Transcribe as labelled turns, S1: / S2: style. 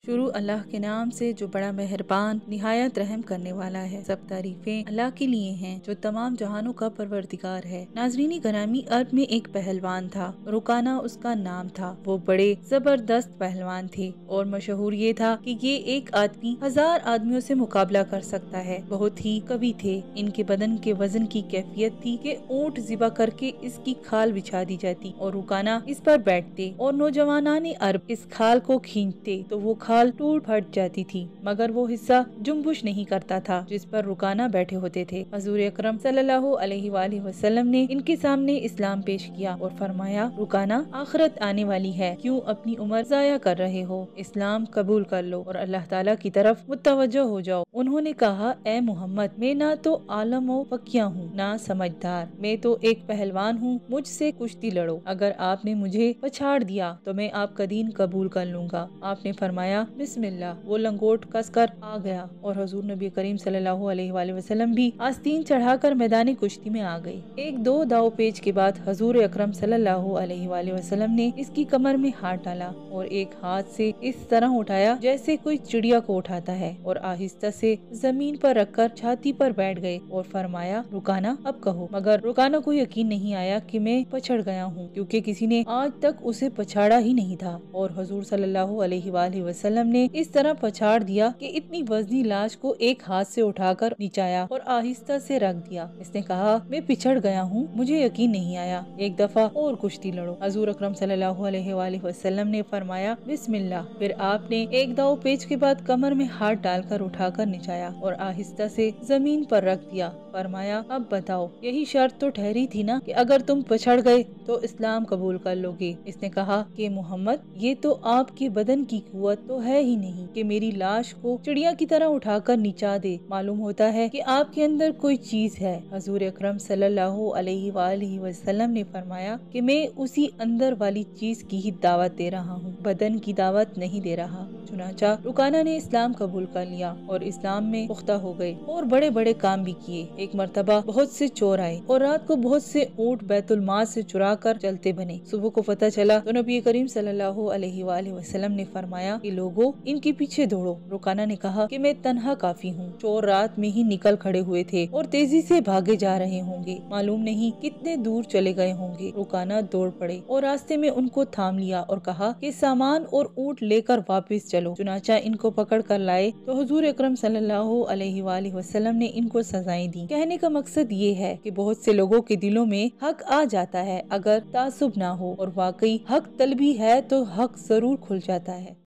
S1: शुरू अल्लाह के नाम से जो बड़ा मेहरबान निहायत रहम करने वाला है। सब तारीफें अल्लाह के लिए हैं जो तमाम जहानों का परवरदिगार है। नाजरीनी गरामी, अरब में एक पहलवान था, रुकाना उसका नाम था। वो बड़े जबरदस्त पहलवान थे और मशहूर ये था कि ये एक आदमी 1000 आदमियों से मुकाबला कर सकता है। बहुत ही कवि थे। इनके बदन के वजन की कैफियत थी कि ऊंट ज़िबा करके इसकी खाल बिछा दी जाती और रुकाना इस पर बैठते और नौजवानाने अरब इस खाल को खींचते तो वो खाल टूट फट जाती थी, मगर वो हिस्सा जुम्बुश नहीं करता था जिस पर रुकाना बैठे होते थे। हजूर अकरम सल्लल्लाहु अलैहि वसल्लम ने इनके सामने इस्लाम पेश किया और फरमाया, रुकाना, आखिरत आने वाली है, क्यों अपनी उम्र जाया कर रहे हो? इस्लाम कबूल कर लो और अल्लाह ताला की तरफ मुतवज्जो हो जाओ। उन्होंने कहा, ए मोहम्मद, मैं ना तो आलम व फकिया हूँ ना समझदार, मैं तो एक पहलवान हूँ, मुझसे कुश्ती लड़ो। अगर आपने मुझे पछाड़ दिया तो मैं आपका दीन कबूल कर लूंगा। आपने फरमाया, बिस्मिल्लाह। वो लंगोट कसकर आ गया और हजूर नबी करीम सल्लल्लाहु अलैहि वसल्लम भी आस्तीन चढ़ाकर मैदानी कुश्ती में आ गए। एक दो दाव पेच के बाद हजूर अकरम सल्लल्लाहु अलैहि वसल्लम ने इसकी कमर में हाथ डाला और एक हाथ से इस तरह उठाया जैसे कोई चिड़िया को उठाता है और आहिस्ता से जमीन पर रखकर छाती पर बैठ गए और फरमाया, रुकाना, अब कहो। मगर रुकाना को यकीन नहीं आया कि मैं पछड़ गया हूँ, क्योंकि किसी ने आज तक उसे पछाड़ा ही नहीं था और हजूर सल्लल्लाहु अलैहि वसल्लम ने इस तरह पछाड़ दिया कि इतनी वजनी लाश को एक हाथ से उठाकर नीचाया और आहिस्ता से रख दिया। इसने कहा, मैं पिछड़ गया हूँ, मुझे यकीन नहीं आया, एक दफा और कुश्ती लड़ो। हजूर अकरम सल्लल्लाहु अलैहि वसल्लम ने फरमाया, बिस्मिल्लाह। फिर आपने एक दाव पेच के बाद कमर में हाथ डालकर उठाकर नीचाया और आहिस्ता से जमीन पर रख दिया। फरमाया, अब बताओ, यही शर्त तो ठहरी थी ना कि अगर तुम पछड़ गए तो इस्लाम कबूल कर लोगे। इसने कहा कि मोहम्मद, ये तो आपके बदन की कुव्वत तो है ही नहीं कि मेरी लाश को चिड़िया की तरह उठाकर नीचा दे। मालूम होता है कि आपके अंदर कोई चीज है। हजूर अकरम सल्लल्लाहु अलैहि वसल्लम ने फरमाया कि मैं उसी अंदर वाली चीज की ही दावत दे रहा हूँ, बदन की दावत नहीं दे रहा। चुनाचा रुकाना ने इस्लाम कबूल कर लिया और इस्लाम में पुख्ता हो गए और बड़े बड़े काम भी किए। एक मर्तबा बहुत से चोर आए और रात को बहुत से ऊंट बैतुल माल से चुरा कर चलते बने। सुबह को पता चला तो नबी करीम सल्लल्लाहु अलैहि वसल्लम ने फरमाया कि लोगों, इनके पीछे दौड़ो। रुकाना ने कहा कि मैं तन्हा काफी हूँ। चोर रात में ही निकल खड़े हुए थे और तेजी से भागे जा रहे होंगे, मालूम नहीं कितने दूर चले गए होंगे। रुकाना दौड़ पड़े और रास्ते में उनको थाम लिया और कहा कि सामान और ऊंट लेकर वापस चलो। चुनाचा इनको पकड़ कर लाए तो हुजूर अकरम सल्लल्लाहु अलैहि वसल्लम ने इनको सजाएं दी। कहने का मकसद ये है कि बहुत से लोगों के दिलों में हक आ जाता है अगर तासुब ना हो, और वाकई हक तलबी है तो हक जरूर खुल जाता है।